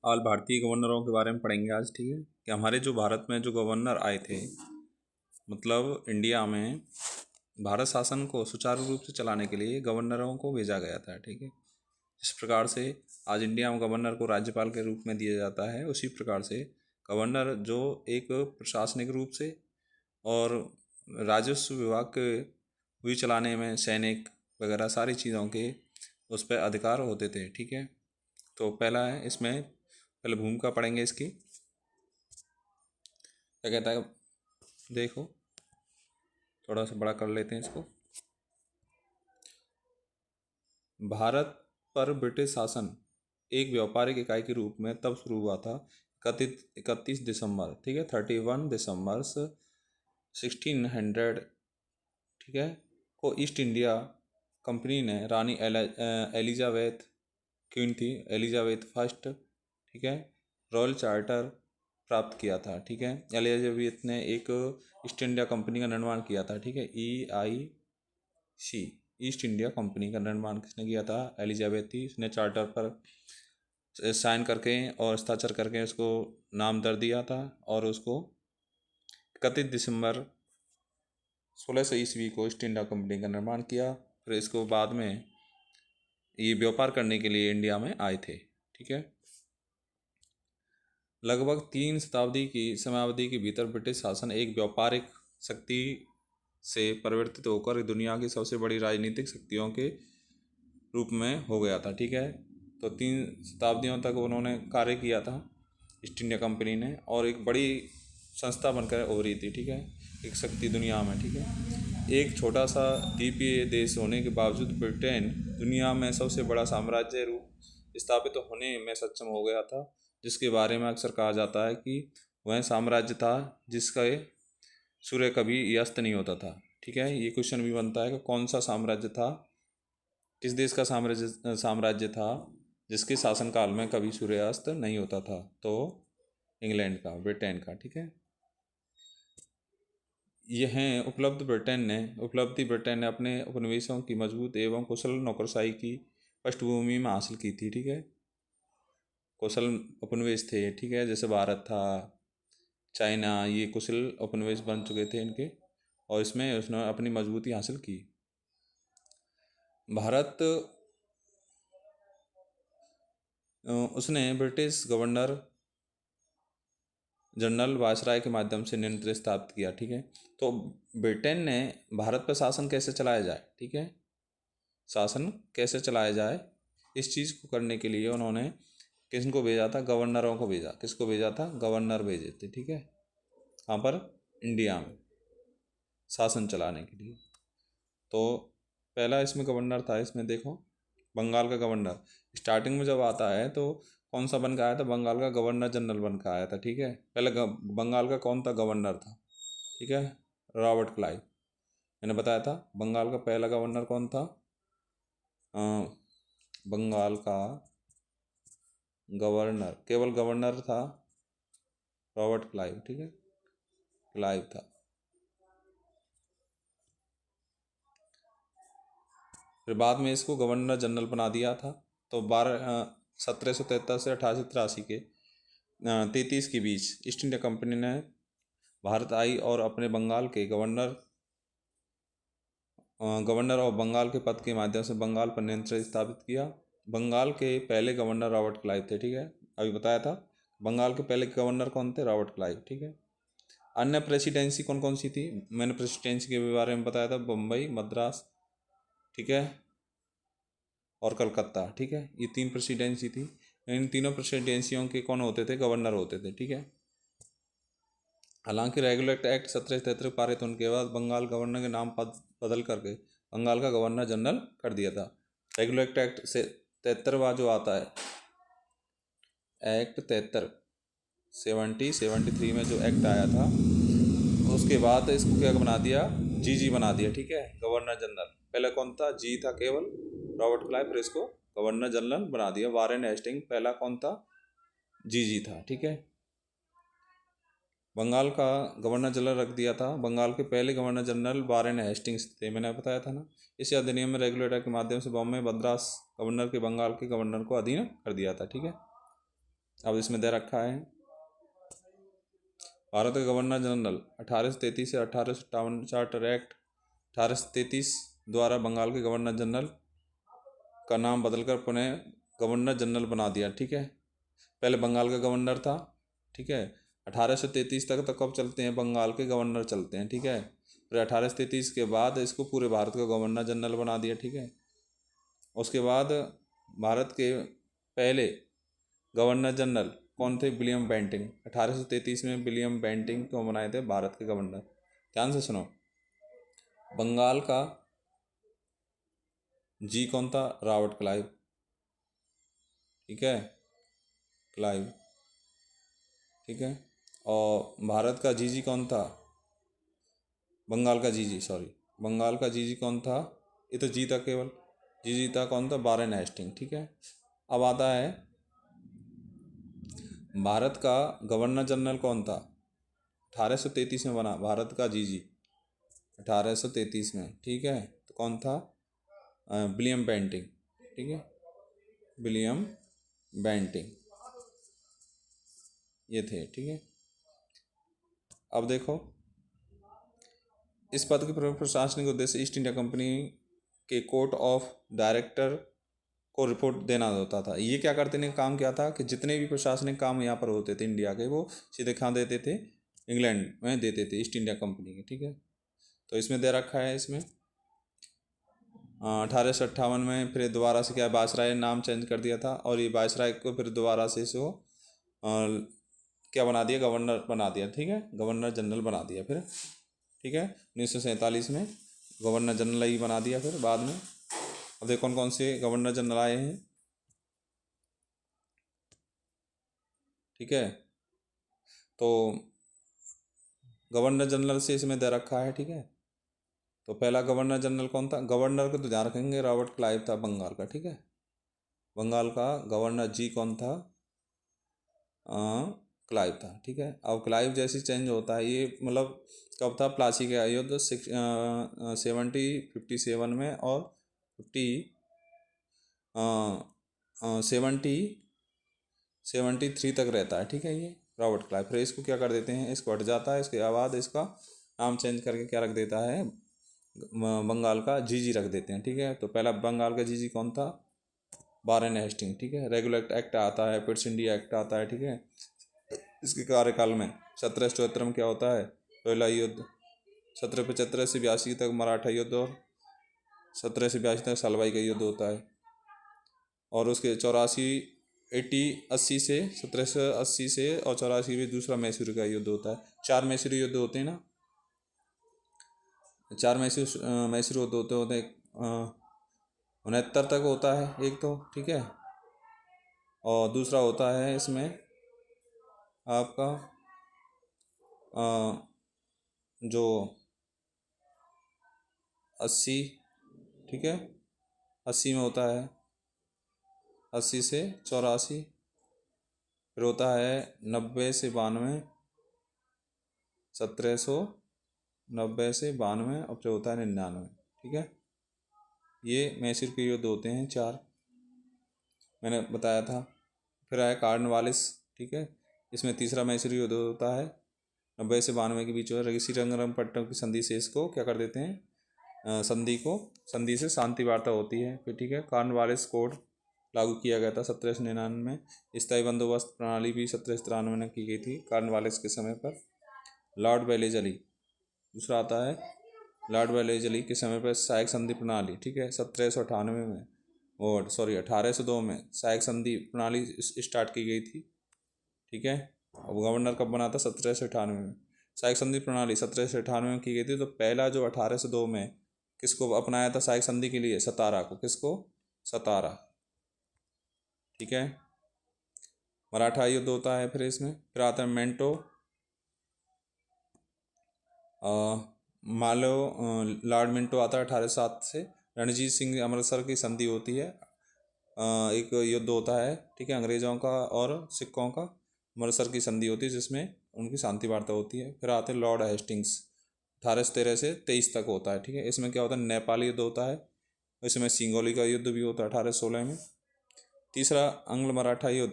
All भारतीय गवर्नरों के बारे में पढ़ेंगे आज। ठीक है कि हमारे जो भारत में जो गवर्नर आए थे, मतलब इंडिया में भारत शासन को सुचारू रूप से चलाने के लिए गवर्नरों को भेजा गया था। ठीक है, जिस प्रकार से आज इंडिया में गवर्नर को राज्यपाल के रूप में दिया जाता है, उसी प्रकार से गवर्नर जो एक प्रशासनिक रूप से और राजस्व विभाग के भी चलाने में सैनिक वगैरह सारी चीज़ों के उस पर अधिकार होते थे। ठीक है, तो पहला है, इसमें पहले भूमिका पढ़ेंगे इसकी। क्या कहता है, देखो थोड़ा सा बड़ा कर लेते हैं इसको। भारत पर ब्रिटिश शासन एक व्यापारिक इकाई के रूप में तब शुरू हुआ था 31 दिसंबर, ठीक है, 31 दिसंबर 1600, ठीक है, को ईस्ट इंडिया कंपनी ने रानी एलिजाबेथ, क्वीन थी एलिजाबेथ फर्स्ट, ठीक है, रॉयल चार्टर प्राप्त किया था। ठीक है, एलिजाबेथ ने एक ईस्ट इंडिया कंपनी का निर्माण किया था। ठीक है, EIC, ईस्ट इंडिया कंपनी का निर्माण किसने किया था? एलिजाबेथ थी। इसने चार्टर पर साइन करके और हस्ताक्षर करके उसको नाम दर दिया था और उसको 31 दिसंबर 1600 ईस्वी को ईस्ट इंडिया कंपनी का निर्माण किया। फिर इसको बाद में ये व्यापार करने के लिए इंडिया में आए थे। ठीक है, लगभग 3 शताब्दी की समयावधि के भीतर ब्रिटिश शासन एक व्यापारिक शक्ति से परिवर्तित होकर दुनिया की सबसे बड़ी राजनीतिक शक्तियों के रूप में हो गया था। ठीक है, तो 3 शताब्दियों तक उन्होंने कार्य किया था ईस्ट इंडिया कंपनी ने, और एक बड़ी संस्था बनकर उभरी थी। ठीक है, एक शक्ति दुनिया में। ठीक है, एक छोटा सा द्वीपीय देश होने के बावजूद ब्रिटेन दुनिया में सबसे बड़ा साम्राज्य रूप स्थापित होने में सक्षम हो गया था, जिसके बारे में अक्सर कहा जाता है कि वह साम्राज्य था जिसका सूर्य कभी अस्त नहीं होता था। ठीक है, ये क्वेश्चन भी बनता है कि कौन सा साम्राज्य था, किस देश का साम्राज्य था जिसके शासनकाल में कभी सूर्यास्त नहीं होता था? तो इंग्लैंड का, ब्रिटेन का। ठीक है, यह उपलब्धि ब्रिटेन ने अपने उपनिवेशों की मजबूत एवं कुशल नौकरशाही की पृष्ठभूमि में हासिल की थी। ठीक है, कुशल उपनिवेश थे। ठीक है, जैसे भारत था, चाइना, ये कुशल उपनिवेश बन चुके थे इनके, और इसमें उसने अपनी मजबूती हासिल की। भारत उसने ब्रिटिश गवर्नर जनरल वायसराय के माध्यम से नियंत्रण स्थापित किया। ठीक है, तो ब्रिटेन ने भारत पर शासन कैसे चलाया जाए, ठीक है, शासन कैसे चलाया जाए, इस चीज़ को करने के लिए उन्होंने किसको भेजा था? गवर्नरों को भेजा। किसको भेजा था? गवर्नर भेजे थे। ठीक है, कहाँ पर? इंडिया में शासन चलाने के लिए। तो पहला इसमें गवर्नर था, इसमें देखो बंगाल का गवर्नर स्टार्टिंग में जब आता है तो कौन सा बन के आया था? बंगाल का गवर्नर जनरल बन के आया था। ठीक है, पहले बंगाल का कौन था गवर्नर था? ठीक है, रॉबर्ट क्लाइव। मैंने बताया था बंगाल का पहला गवर्नर कौन था? बंगाल का गवर्नर, केवल गवर्नर था रॉबर्ट क्लाइव। ठीक है, क्लाइव था। फिर बाद में इसको गवर्नर जनरल बना दिया था। तो 1773 से 1883 के 33 के बीच ईस्ट इंडिया कंपनी ने भारत आई और अपने बंगाल के गवर्नर और बंगाल के पद के माध्यम से बंगाल पर नियंत्रण स्थापित किया। बंगाल के पहले गवर्नर रॉबर्ट क्लाइव थे। ठीक है, अभी बताया था बंगाल के पहले गवर्नर कौन थे? Robert Clive. ठीक है, अन्य प्रेसिडेंसी कौन कौन सी थी? मैंने प्रेसिडेंसी के बारे में बताया था, बम्बई, मद्रास, ठीक है, और कलकत्ता। ठीक है, ये 3 प्रेसिडेंसी थी। इन तीनों प्रेसिडेंसियों के कौन होते थे? गवर्नर होते थे। ठीक है, हालांकि रेगुलेट एक्ट 1773 पारित होने के बाद बंगाल गवर्नर के नाम बदल करके बंगाल का गवर्नर जनरल कर दिया था। रेगुलेट एक्ट से 73वां जो आता है, एक्ट 73 में जो एक्ट आया था, उसके बाद इसको क्या बना दिया? जी बना दिया। ठीक है, गवर्नर जनरल। पहले कौन था? जी था केवल, रॉबर्ट क्लाइव, फिर इसको गवर्नर जनरल बना दिया। वारेन हेस्टिंग पहला कौन था? जी था। ठीक है, बंगाल का गवर्नर जनरल रख दिया था। बंगाल के पहले गवर्नर जनरल वारेन हेस्टिंग्स थे, मैंने बताया था ना। इस अधिनियम में रेगुलेटर के माध्यम से बॉम्बे मद्रास गवर्नर के बंगाल के गवर्नर को अधीन कर दिया था। ठीक है, अब इसमें दे रखा है भारत के गवर्नर जनरल 1833 से 1857 चार्टर एक्ट 1833 द्वारा बंगाल के गवर्नर जनरल का नाम बदलकर पुनः गवर्नर जनरल बना दिया। ठीक है, पहले बंगाल का गवर्नर था। ठीक है, 1833 तक तो कब चलते हैं, बंगाल के गवर्नर चलते हैं। ठीक है, फिर 1833 के बाद इसको पूरे भारत का गवर्नर जनरल बना दिया। ठीक है, उसके बाद भारत के पहले गवर्नर जनरल कौन थे, विलियम बेंटिंक। 1833 में विलियम बेंटिंक को बनाए थे भारत के गवर्नर। ध्यान से सुनो, बंगाल का जी कौन था, रॉबर्ट क्लाइव। ठीक है, क्लाइव। ठीक है, और भारत का जीजी कौन था, बंगाल का जीजी, सॉरी बंगाल का जीजी कौन था, ये तो जी था केवल, जीजी था कौन था, वारेन हेस्टिंग। ठीक है, अब आता है भारत का गवर्नर जनरल कौन था, 1833 में बना भारत का जीजी, 1833 में। ठीक है, तो कौन था, विलियम बेंटिंक। ठीक है, विलियम बेंटिंक ये थे। ठीक है, अब देखो, इस पद के प्रमुख प्रशासनिक उद्देश्य ईस्ट इंडिया कंपनी के कोर्ट ऑफ डायरेक्टर को रिपोर्ट देना होता था। ये क्या करते ने काम क्या था कि जितने भी प्रशासनिक काम यहाँ पर होते थे इंडिया के, वो सीधे कहाँ देते थे, इंग्लैंड में देते थे, ईस्ट इंडिया कंपनी के। ठीक है, तो इसमें दे रखा है, इसमें 1858 में फिर दोबारा से क्या, वायसराय नाम चेंज कर दिया था, और ये वायसराय को फिर दोबारा से इसको क्या बना दिया, गवर्नर बना दिया। ठीक है, गवर्नर जनरल बना दिया फिर। ठीक है, 1947 में गवर्नर जनरल ही बना दिया फिर बाद में। अब देखो कौन कौन से गवर्नर जनरल आए हैं। ठीक है, तो गवर्नर जनरल से इसमें दे रखा है। ठीक है, तो पहला गवर्नर जनरल कौन था, गवर्नर को तो ध्यान रखेंगे, रॉबर्ट क्लाइव था बंगाल का। ठीक है, बंगाल का गवर्नर जी कौन था, क्लाइव था। ठीक है, अब क्लाइव जैसे चेंज होता है, ये मतलब कब था, प्लासी के युद्ध 57 में और 73 तक रहता है। ठीक है, ये रॉबर्ट क्लाइव। फिर इसको क्या कर देते हैं, इसको हट जाता है, इसके बाद इसका नाम चेंज करके क्या रख देता है, बंगाल का जीजी रख देते हैं। ठीक है, तो पहला बंगाल का जीजी कौन था, वारेन हेस्टिंग। ठीक है, रेगुलर एक्ट आता है, पिट्स इंडिया एक्ट आता है। ठीक है, इसके कार्यकाल में 1774 में क्या होता है, पहला युद्ध, 1775 से 82 तक मराठा युद्ध, और 17 से 82 तक सलवाई का युद्ध होता है, और उसके 80 से 1780 से और 84 में दूसरा मैसूर का युद्ध होता है। 4 मैसूरी युद्ध होते हैं ना, 4 मैसूर युद्ध होते होते 69 तक होता है एक तो। ठीक है, और दूसरा होता है इसमें आपका जो 80। ठीक है, 80 में होता है, 80 से 84, फिर होता है 90 से 92, 1790 से 92, और फिर होता है 99। ठीक है, ये मैसूर के युद्ध होते हैं 4, मैंने बताया था। फिर आया कार्नवालिस। ठीक है, इसमें तीसरा मैसूर युद्ध होता है 90 से 92 के बीच में, श्रीरंगपट्टनम की संधि से इसको क्या कर देते हैं, संधि से शांति वार्ता होती है। फिर ठीक है, कार्नवालिस कोड लागू किया गया था 1799 में। स्थायी बंदोबस्त प्रणाली भी 1793 में की गई थी कार्नवालिस के समय पर। लॉर्ड वेलेजली दूसरा आता है, लॉर्ड वेलेजली के समय पर सहायक संधि प्रणाली। ठीक है, 1798 में, और सॉरी 1802 में सहायक संधि प्रणाली स्टार्ट की गई थी। ठीक है, अब गवर्नर कब बना था, 1798 में। सहायक संधि प्रणाली 1798 में की गई थी। तो पहला जो 1802 में किसको अपनाया था सहायक संधि के लिए, सतारा को, किसको, सतारा। ठीक है, मराठा युद्ध होता है फिर इसमें। फिर आता है मेंटो मालो, लॉर्ड मिंटो आता है 1807 से। रणजीत सिंह अमृतसर की संधि होती है, एक युद्ध होता है। ठीक है, अंग्रेज़ों का और सिखों का अमृतसर की संधि होती है, जिसमें उनकी शांति वार्ता होती है। फिर आते हैं लॉर्ड हेस्टिंग्स, 1813 से 23 तक होता है। ठीक है, इसमें क्या होता है, नेपाली युद्ध होता है, इसमें सिंगोली का युद्ध भी होता है 1816 में। तीसरा अंग्ल मराठा युद्ध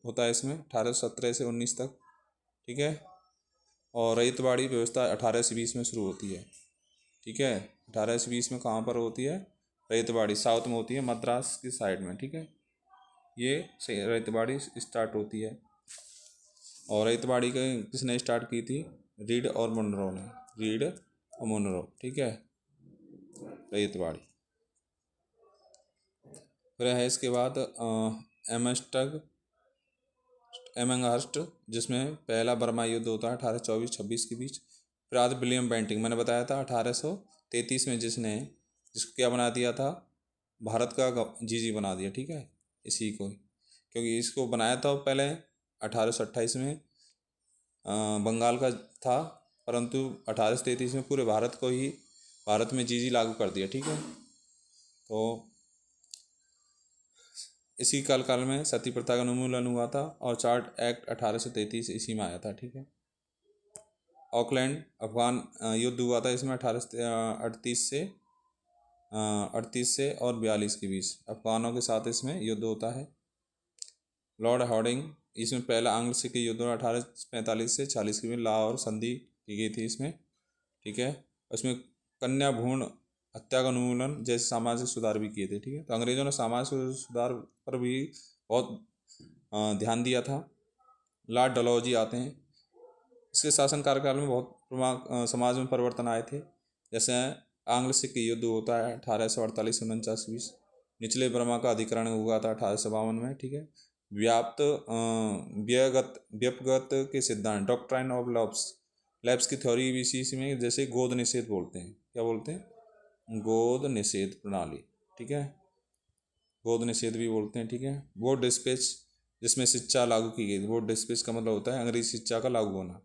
होता है इसमें 1817 से 19 तक, ठीक है। और रैयतवाड़ी व्यवस्था 1820 में शुरू होती है, ठीक है। 1820 में कहाँ पर होती है? रैयतवाड़ी साउथ में होती है, मद्रास की साइड में, ठीक है। ये रैयतवाड़ी स्टार्ट होती है। और रैयतवाड़ी के किसने स्टार्ट की थी? रीड और मुनरो ने, रीड और मुनरो, ठीक है, रैयतवाड़ी। फिर है इसके बाद एमंगहर्स्ट, जिसमें पहला बर्मा युद्ध होता है 1824-26 के बीच। फिर आदि विलियम बेंटिंग, मैंने बताया था 1833 में, जिसको क्या बना दिया था? भारत का जीजी बना दिया, ठीक है, इसी को, क्योंकि इसको बनाया था पहले 1828 में बंगाल का था, परंतु 1833 में पूरे भारत में जीजी लागू कर दिया, ठीक है। तो इसी काल में सती प्रथा का उन्मूलन हुआ था और चार्ट एक्ट 1833 इसी में आया था, ठीक है। ऑकलैंड अफगान युद्ध हुआ था इसमें 1838 से और 42 के बीच अफगानों के साथ इसमें युद्ध होता है। लॉर्ड हार्डिंग, इसमें पहला आंग्ल सिख युद्ध 1845 से 40 के बीच लाहौर संधि की गई थी इसमें, ठीक है। उसमें कन्या भ्रूण हत्या का उन्मूलन जैसे सामाजिक सुधार भी किए थे, ठीक है। तो अंग्रेजों ने सामाजिक सुधार पर भी बहुत ध्यान दिया था। लॉर्ड डलहौजी आते हैं, इसके शासन कार्यकाल में बहुत समाज में परिवर्तन आए थे। जैसे आंग्ल सिख युद्ध होता है 1848 से 49 निचले बर्मा का अधिकरण हुआ था 1852 में, ठीक है। व्यपगत के सिद्धांत, डॉक्ट्राइन ऑफ लैब्स की थ्योरी भी इसी में, जैसे गोद निषेध बोलते हैं, क्या बोलते हैं? गोद निषेध प्रणाली, ठीक है, गोद निषेध भी बोलते हैं, ठीक है। वोट डिस्पैच, जिसमें शिक्षा लागू की गई। वोट डिस्पैच का मतलब होता है अंग्रेजी शिक्षा का लागू होना।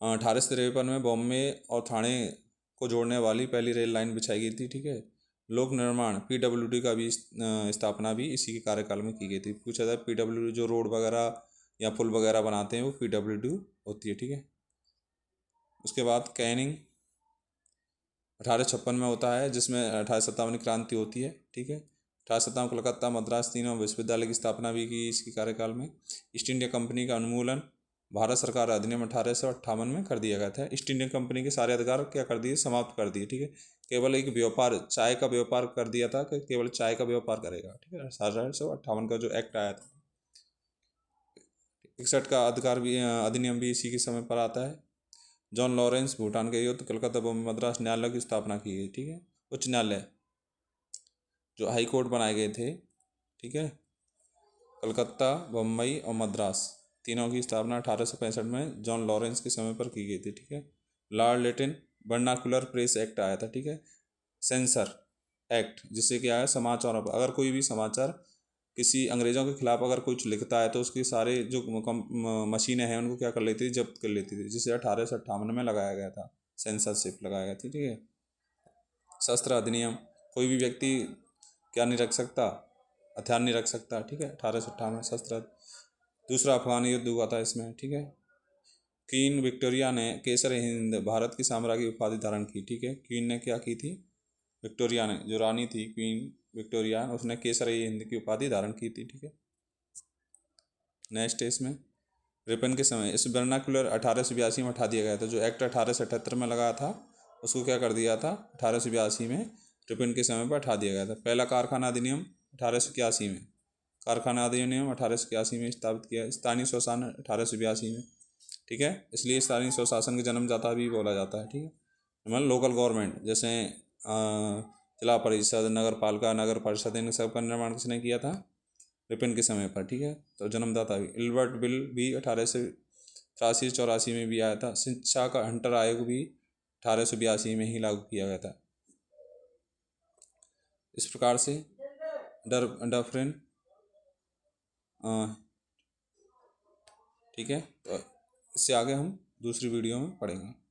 1853 में बॉम्बे और ठाणे को जोड़ने वाली पहली रेल लाइन बिछाई गई थी, ठीक है। लोक निर्माण PWD का भी स्थापना भी इसी के कार्यकाल में की गई थी। पूछा जाए PWD जो रोड वगैरह या पुल वगैरह बनाते हैं वो PWD होती है, ठीक है। उसके बाद कैनिंग 1856 में होता है, जिसमें 1857 क्रांति होती है, ठीक है। 1857 कलकत्ता मद्रास तीनों विश्वविद्यालय की स्थापना भी की इसके कार्यकाल में। ईस्ट इंडिया कंपनी का उन्मूलन भारत सरकार अधिनियम 1858 में कर दिया गया था। ईस्ट इंडिया कंपनी के सारे अधिकार क्या कर दिए? समाप्त कर दिए, ठीक है। केवल एक व्यापार, चाय का व्यापार कर दिया था कि केवल चाय का व्यापार करेगा, ठीक है। 1858 का जो एक्ट आया था। 61 का अधिनियम भी इसी के समय पर आता है। जॉन लॉरेंस भूटान के युद्ध, कलकत्ता बॉम्बे मद्रास न्यायालय की स्थापना की गई, ठीक है। उच्च न्यायालय जो हाई कोर्ट बनाए गए थे, ठीक है, कलकत्ता बम्बई और मद्रास तीनों की स्थापना 1865 में जॉन लॉरेंस के समय पर की गई थी, ठीक है। Lord Latin vernacular press act आया था, ठीक है। सेंसर एक्ट, जिससे क्या है, समाचारों पर अगर कोई भी समाचार किसी अंग्रेज़ों के खिलाफ अगर कुछ लिखता है तो उसकी सारे जो मशीनें हैं उनको क्या कर लेती थी? जब्त कर लेती थी, जिसे 1858 में लगाया गया था, सेंसरशिप लगाया गया था, ठीक है। शस्त्र अधिनियम, कोई भी व्यक्ति क्या नहीं रख सकता? हथियार नहीं रख सकता, ठीक है। 1858 शस्त्र। दूसरा अफगान युद्ध हुआ था इसमें, ठीक है। क्वीन विक्टोरिया ने केसर हिंद भारत की साम्राज्य उपाधि धारण की, ठीक है। क्वीन ने क्या की थी? विक्टोरिया ने, जो रानी थी क्वीन विक्टोरिया, उसने केसर हिंद की उपाधि धारण की थी, ठीक है। नेक्स्ट इसमें रिपन के समय इस वर्नाकुलर 1882 में हटा दिया गया था। जो एक्ट 1878 में लगाया था उसको क्या कर दिया था? 1882 में रिपन के समय पर हटा दिया गया था। पहला कारखाना अधिनियम 1881 में, कारखाना अधिनियम 1881 में स्थापित किया। स्थानीय स्वशासन 1882 में, ठीक है। इसलिए स्थानीय स्वशासन के जन्मदाता भी बोला जाता है, ठीक है। मतलब लोकल गवर्नमेंट, जैसे जिला परिषद, नगर पालिका, नगर परिषद, इन सब का निर्माण किसने किया था? रिपन के समय पर, ठीक है। तो जन्मदाता भी। इल्बर्ट बिल भी 1883-84 में भी आया था। शिक्षा का हंटर आयोग भी 1882 में ही लागू किया गया था। इस प्रकार से डफरिन, ठीक है। तो इससे आगे हम दूसरी वीडियो में पढ़ेंगे।